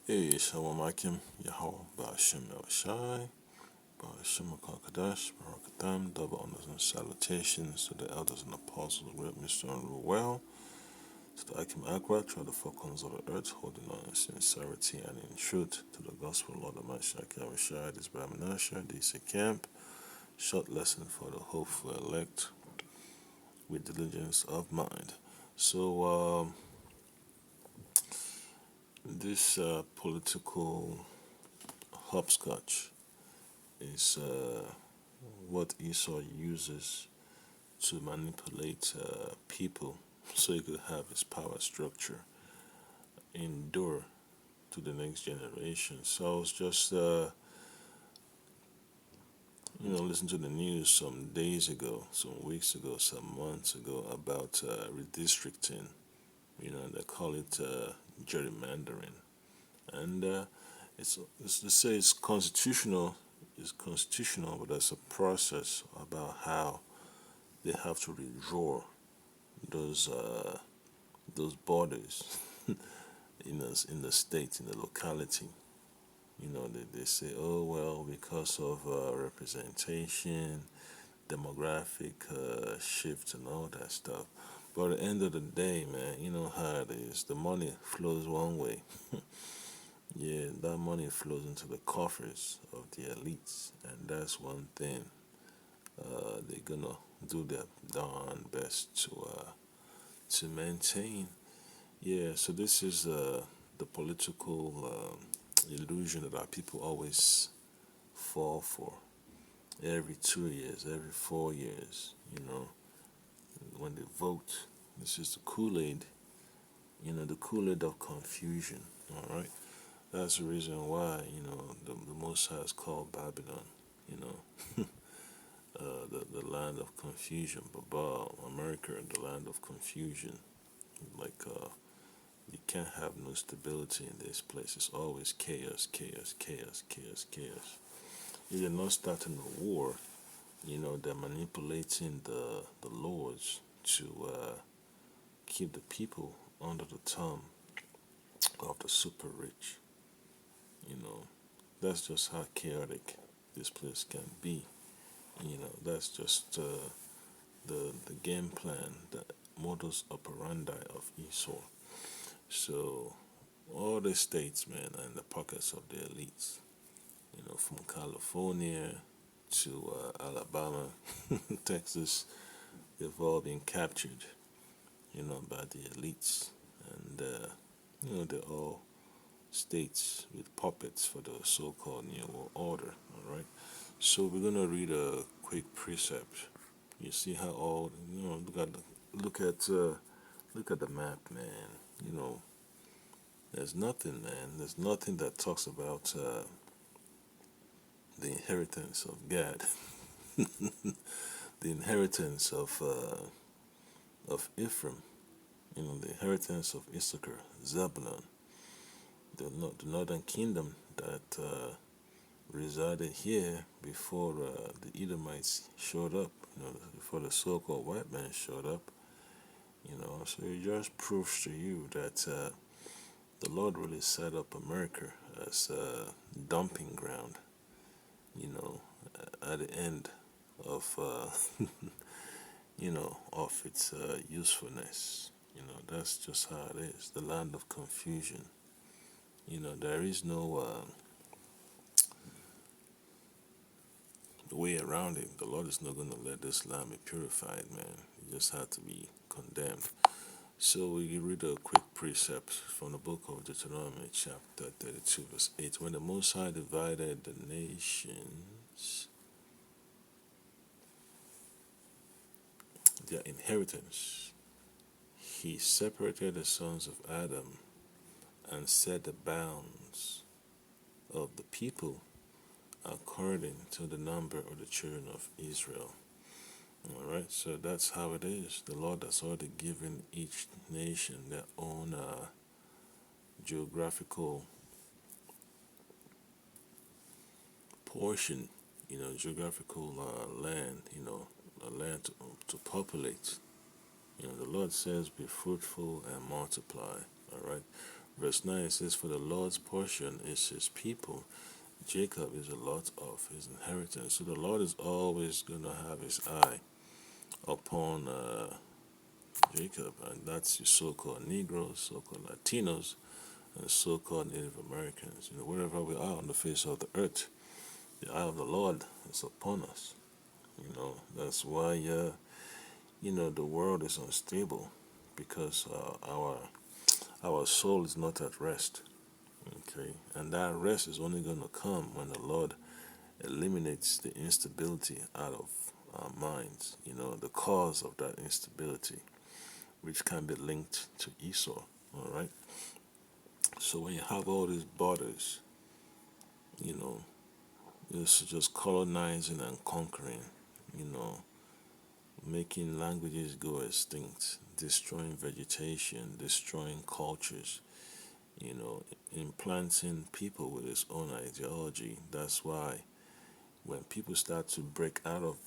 Hey, Shalom Akim, Yahweh, Ba'ashem Elshai, Ba'ashem HaKadosh, Barakatam, double honors and salutations to the elders and apostles, great Mr. and Ruel, to the Akim Akra, to the four corners of the earth, holding on in sincerity and in truth, to the gospel, Lord of Mashiach, Yahushua, this Brahmanasha, this camp, short lesson for the hopeful elect, with diligence of mind. So, this political hopscotch is what Esau uses to manipulate people so he could have his power structure endure to the next generation. So I was just, listening to the news some days ago, some weeks ago, some months ago about redistricting. They call it gerrymandering, and it's to say it's constitutional. It's constitutional, but there's a process about how they have to redraw those those borders in the state, in the locality. They say, oh well, because of representation, demographic shift, and all that stuff. But at the end of the day, man, you know how it is. The money flows one way. Yeah, that money flows into the coffers of the elites, and that's one thing they're gonna do their darn best to maintain. Yeah, so this is the political illusion that our people always fall for. Every 2 years, every 4 years, when they vote, this is the Kool-Aid, the Kool-Aid of confusion, all right? That's the reason why, the Most High is called Babylon, you know, the land of confusion, Babel, America, the land of confusion. Like, you can't have no stability in this place. It's always chaos, chaos, chaos, chaos, chaos. If they're not starting a war, they're manipulating the laws to keep the people under the thumb of the super rich. You know, that's just how chaotic this place can be. That's just the game plan, the modus operandi of Esau. So all the states, man, are in the pockets of the elites. From California to Alabama, Texas, they've all been captured, by the elites. And, they're all states with puppets for the so-called New World Order, all right? So we're going to read a quick precept. You see how all, look at the map, man. There's nothing, man. There's nothing that talks about the inheritance of God, the inheritance of Ephraim, the inheritance of Issachar, Zebulun, the northern kingdom that resided here before the Edomites showed up, before the so-called white man showed up. So it just proves to you that the Lord really set up America as a dumping ground, at the end of, of its usefulness. That's just how it is. The land of confusion. There is no way around it. The Lord is not going to let this land be purified, man. It just had to be condemned. So we read a quick precept from the book of Deuteronomy, chapter 32, verse 8. When the Most High divided the nations, their inheritance, he separated the sons of Adam and set the bounds of the people according to the number of the children of Israel. All right, so that's how it is. The Lord has already given each nation their own geographical portion, geographical land, a land to populate. The Lord says, be fruitful and multiply. All right, Verse 9 says, "For the Lord's portion is his people. Jacob is a lot of his inheritance." So the Lord is always going to have his eye upon Jacob, and that's your so-called Negroes, so-called Latinos, and so-called Native Americans. Wherever we are on the face of the earth, the eye of the Lord is upon us. That's why the world is unstable, because our soul is not at rest. Okay, and that rest is only going to come when the Lord eliminates the instability out of our minds. The cause of that instability, which can be linked to Esau. All right. So when you have all these borders, you know, it's just colonizing and conquering, you know, making languages go extinct, destroying vegetation, destroying cultures, implanting people with its own ideology. That's why when people start to break out of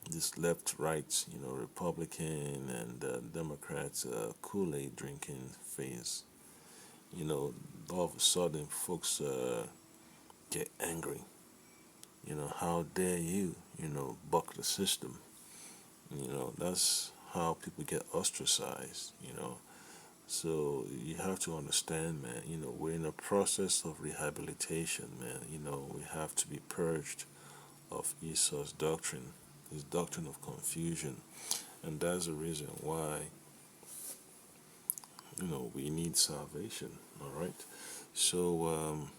this left right, Republican and Democrats Kool Aid drinking phase, you know, all of a sudden folks get angry. How dare you, buck the system? That's how people get ostracized. So you have to understand, man, we're in a process of rehabilitation, man. We have to be purged of Esau's doctrine, his doctrine of confusion. And that's the reason why, we need salvation, all right? So,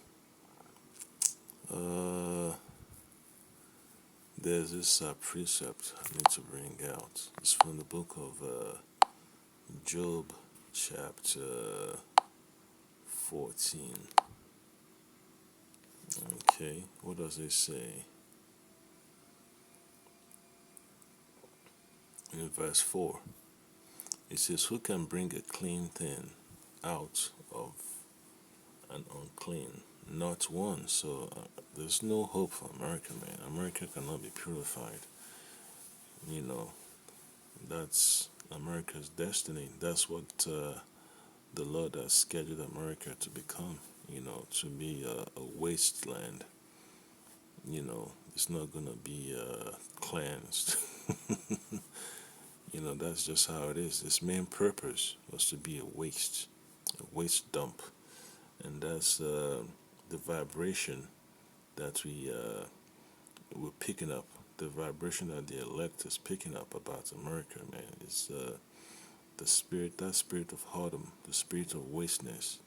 there's this precept I need to bring out. It's from the book of Job, chapter 14. Okay, what does it say? In verse 4, it says, "Who can bring a clean thing out of an unclean? Not one." So there's no hope for America, man. America cannot be purified. You know, that's America's destiny. That's what the Lord has scheduled America to become, to be a wasteland. It's not going to be cleansed. That's just how it is. Its main purpose was to be a waste dump. And that's the vibration that we're picking up. The vibration that the elect is picking up about America, man. It's that spirit of Harlem, the spirit of wasteness.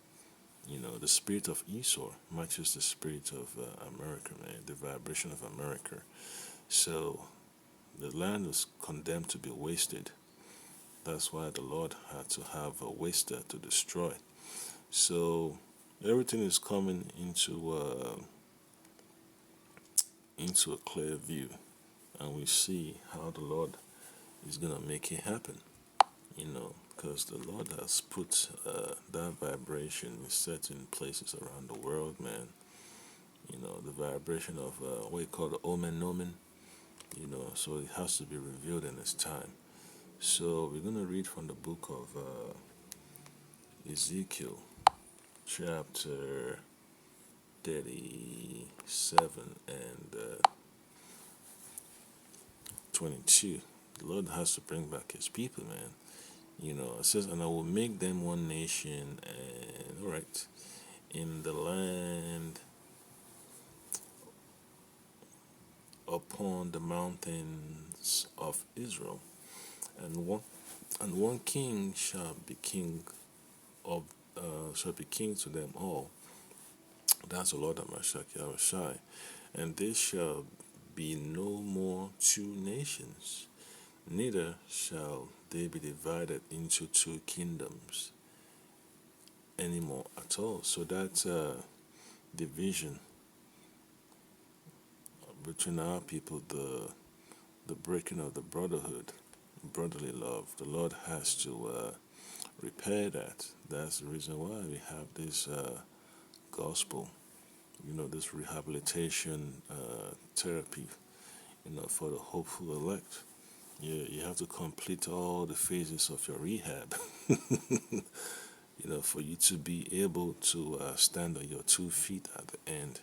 The spirit of Esau matches the spirit of America, man. The vibration of America. So the land was condemned to be wasted. That's why the Lord had to have a waster to destroy. So everything is coming into a clear view, and we see how the Lord is gonna make it happen. Because the Lord has put that vibration in certain places around the world, man. The vibration of what you call the omen nomen. So it has to be revealed in its time. So we're gonna read from the book of Ezekiel, chapter 37 and 22. The Lord has to bring back his people, man. It says, "And I will make them one nation, and, all right, in the land upon the mountains of Israel, and one king shall be king of shall be king to them all." That's the Lord Amashak Yahushai. "And there shall be no more two nations, neither shall they be divided into two kingdoms anymore at all." So that's division between our people, the breaking of the brotherhood, brotherly love. The Lord has to repair that. That's the reason why we have this gospel, this rehabilitation therapy, for the hopeful elect. You have to complete all the phases of your rehab. for you to be able to stand on your 2 feet at the end,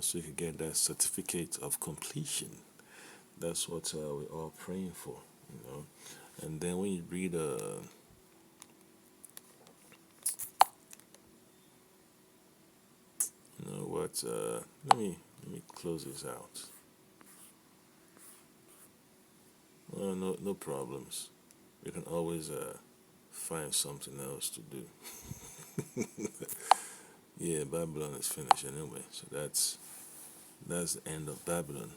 so you can get that certificate of completion. That's what we're all praying for, you know. And then when you read, what, let me close this out. No, no problems. We can always find something else to do. Yeah, Babylon is finished anyway, so that's the end of Babylon.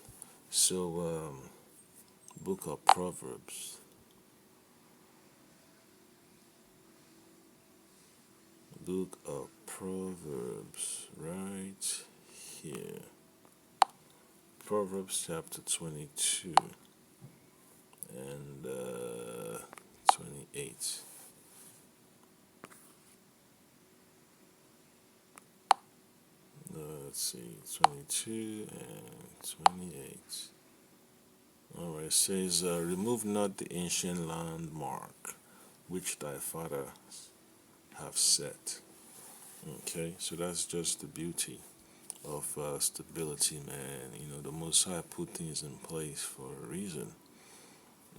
So, book of Proverbs, book of Proverbs, right here. Proverbs chapter 22 and 28. Let's see, 22 and 28. All right, it says, remove not the ancient landmark which thy fathers have set. Okay, so that's just the beauty of stability, man. The Most High put things in place for a reason,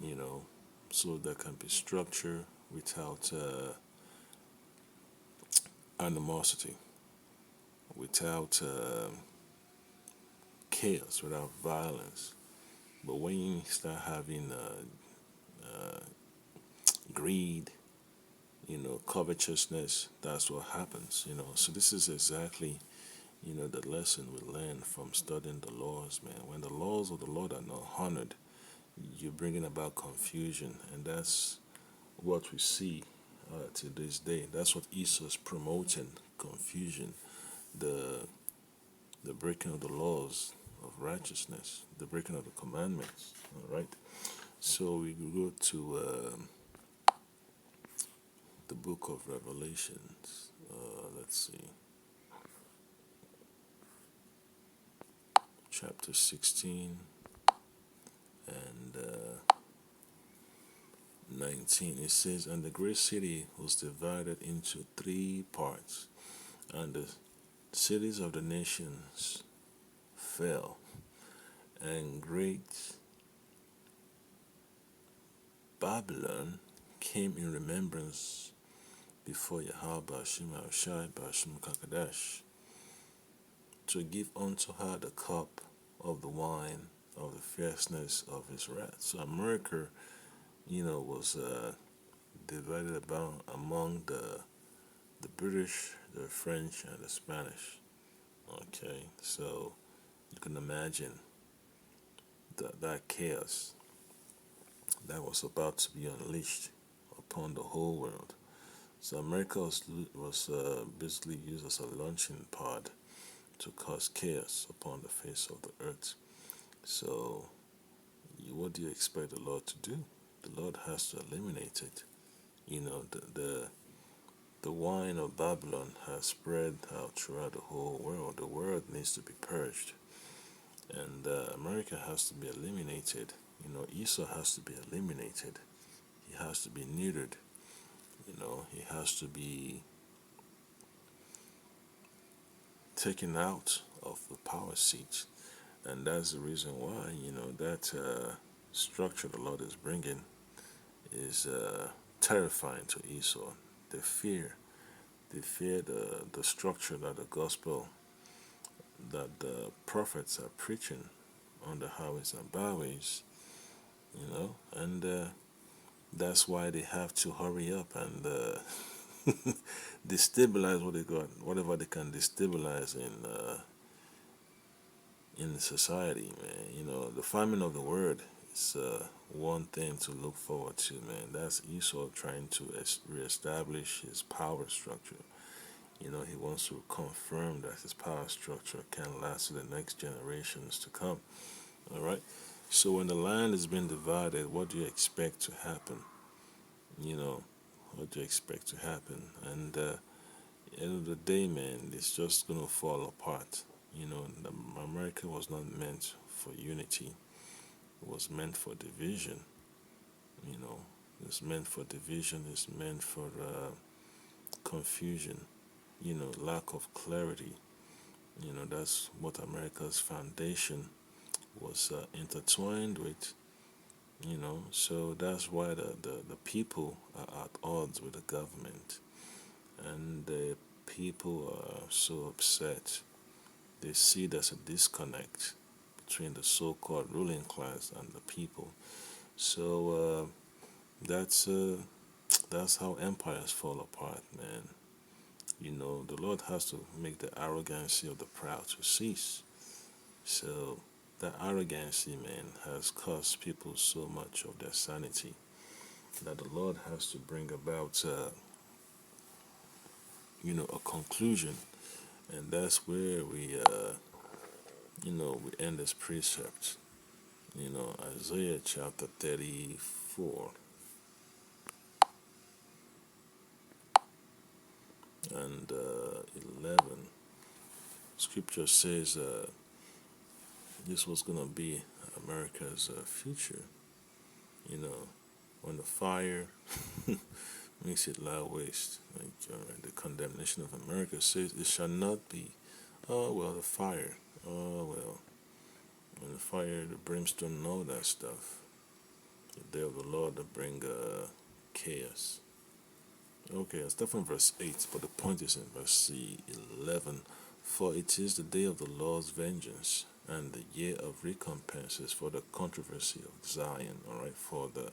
you know, so there can be structure without animosity, without chaos, without violence. But when you start having greed, covetousness, that's what happens. So this is exactly, the lesson we learn from studying the laws, man. When the laws of the Lord are not honored, you're bringing about confusion, and that's what we see to this day. That's what Esau's promoting: confusion, the the breaking of the laws of righteousness, the breaking of the commandments. All right. So we go to the book of Revelations. Let's see, chapter 16 and 19. It says, "And the great city was divided into three parts, and the cities of the nations fell, and great Babylon came in remembrance before Yahweh Bashim Shai Bashim Kakadash, to give unto her the cup of the wine of the fierceness of his wrath." So America, was divided about among the British, the French, and the Spanish. Okay, so you can imagine that chaos that was about to be unleashed upon the whole world. So America was basically used as a launching pad to cause chaos upon the face of the earth. So, what do you expect the Lord to do? The Lord has to eliminate it. The wine of Babylon has spread out throughout the whole world. The world needs to be purged, and America has to be eliminated. Esau has to be eliminated. He has to be neutered. He has to be taken out of the power seat. And that's the reason why, that structure the Lord is bringing is terrifying to Esau. They fear, the structure that the gospel, that the prophets are preaching on the highways and byways, and that's why they have to hurry up and destabilize what they got, whatever they can destabilize in society, man. The famine of the word is one thing to look forward to, man. That's Esau trying to reestablish his power structure. He wants to confirm that his power structure can last to the next generations to come. All right. So when the land is being divided, what do you expect to happen? What do you expect to happen? And end of the day, man, it's just gonna fall apart. America was not meant for unity. It was meant for division. You know, it's meant for division. It's meant for confusion, lack of clarity. That's what America's foundation was intertwined with. So that's why the people are at odds with the government, and the people are so upset. They see there's a disconnect between the so-called ruling class and the people. So that's uh, that's how empires fall apart, man. The Lord has to make the arrogancy of the proud to cease. So that arrogancy, man, has cost people so much of their sanity that the Lord has to bring about, a conclusion, and that's where we end this precept. Isaiah chapter 34 and 11. Scripture says this was gonna be America's future. You know, when the fire makes it lie waste, like the condemnation of America says, it shall not be. Oh well, the fire. Oh well, when the fire, the brimstone, and all that stuff. The day of the Lord to bring chaos. Okay, I start from verse 8, but the point is in verse 11. For it is the day of the Lord's vengeance, and the year of recompenses for the controversy of Zion, all right, for the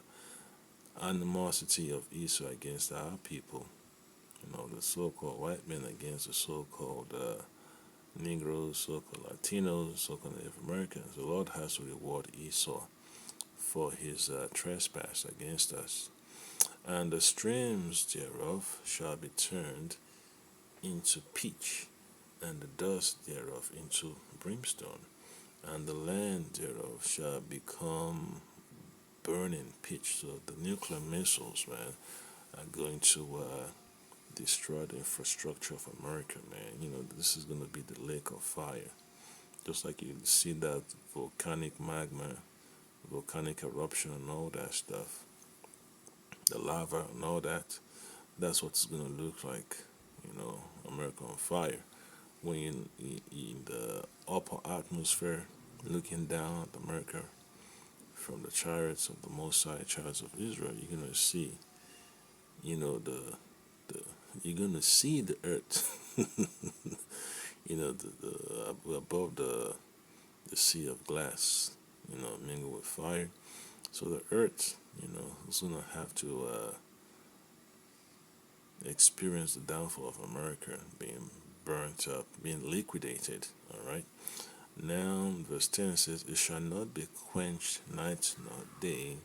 animosity of Esau against our people, the so-called white men against the so-called Negroes, so-called Latinos, so-called Native Americans. The Lord has to reward Esau for his trespass against us. And the streams thereof shall be turned into pitch, and the dust thereof into brimstone, and the land thereof shall become burning pitch. So the nuclear missiles, man, are going to destroy the infrastructure of America, man. This is going to be the lake of fire. Just like you see that volcanic magma, volcanic eruption, and all that stuff, the lava and all that. That's what it's going to look like, America on fire. When you're in the upper atmosphere, looking down at America from the chariots of the Most High, chariots of Israel, you're going to see, the you're going to see the earth, above the sea of glass, mingled with fire. So the earth, is going to have to experience the downfall of America, being burnt up, being liquidated. All right. Now, verse 10 says, "It shall not be quenched night nor day.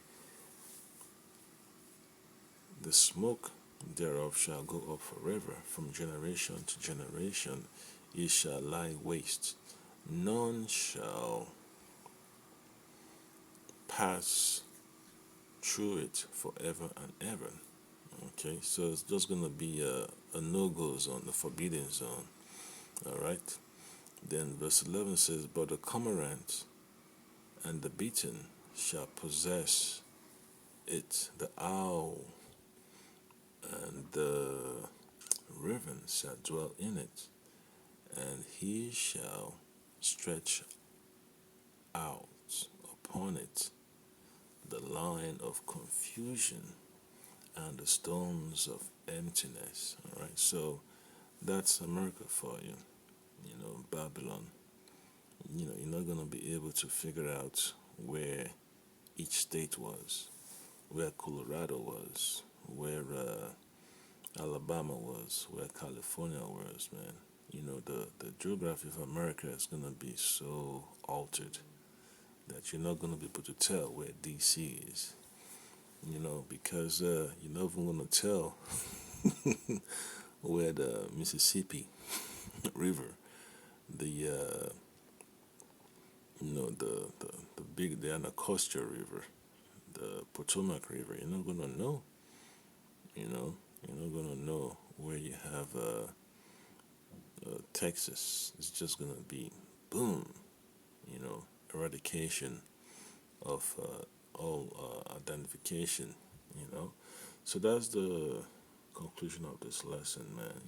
The smoke thereof shall go up forever. From generation to generation it shall lie waste. None shall pass through it forever and ever." Okay, so it's just going to be a no-go zone, a forbidden zone. All right. Then verse 11 says, "But the cormorant and the beaten shall possess it, the owl and the raven shall dwell in it, and he shall stretch out upon it the line of confusion and the stones of emptiness." All right, so that's America for you. Babylon. You're not gonna be able to figure out where each state was, where Colorado was, where Alabama was, where California was, man. The geography of America is gonna be so altered that you're not gonna be able to tell where DC is. Because you're not even gonna tell where the Mississippi River, the the big the Anacostia River, the Potomac River. You're not gonna know. You're not gonna know where you have Texas. It's just gonna be boom. Eradication of all identification. So that's the conclusion of this lesson, man.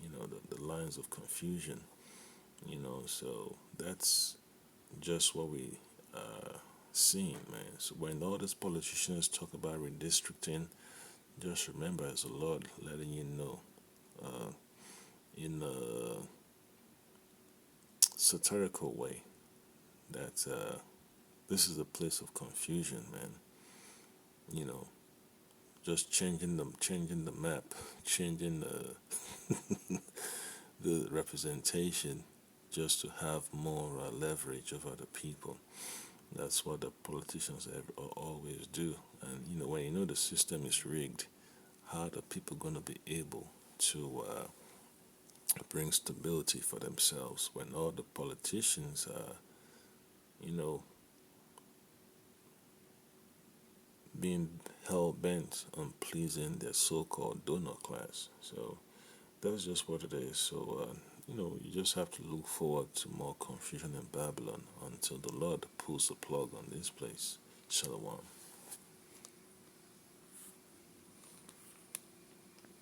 The lines of confusion. So that's just what we seeing, man. So when all these politicians talk about redistricting, just remember, as the Lord letting you know, in a satirical way, that this is a place of confusion, man. You know, just changing the map, changing the representation, just to have more leverage over the people. That's what the politicians always do. And when the system is rigged, how are the people going to be able to bring stability for themselves when all the politicians are, you know, being hell bent on pleasing their so-called donor class? So that's just what it is. So you just have to look forward to more confusion in Babylon until the Lord pulls the plug on this place. Shalom.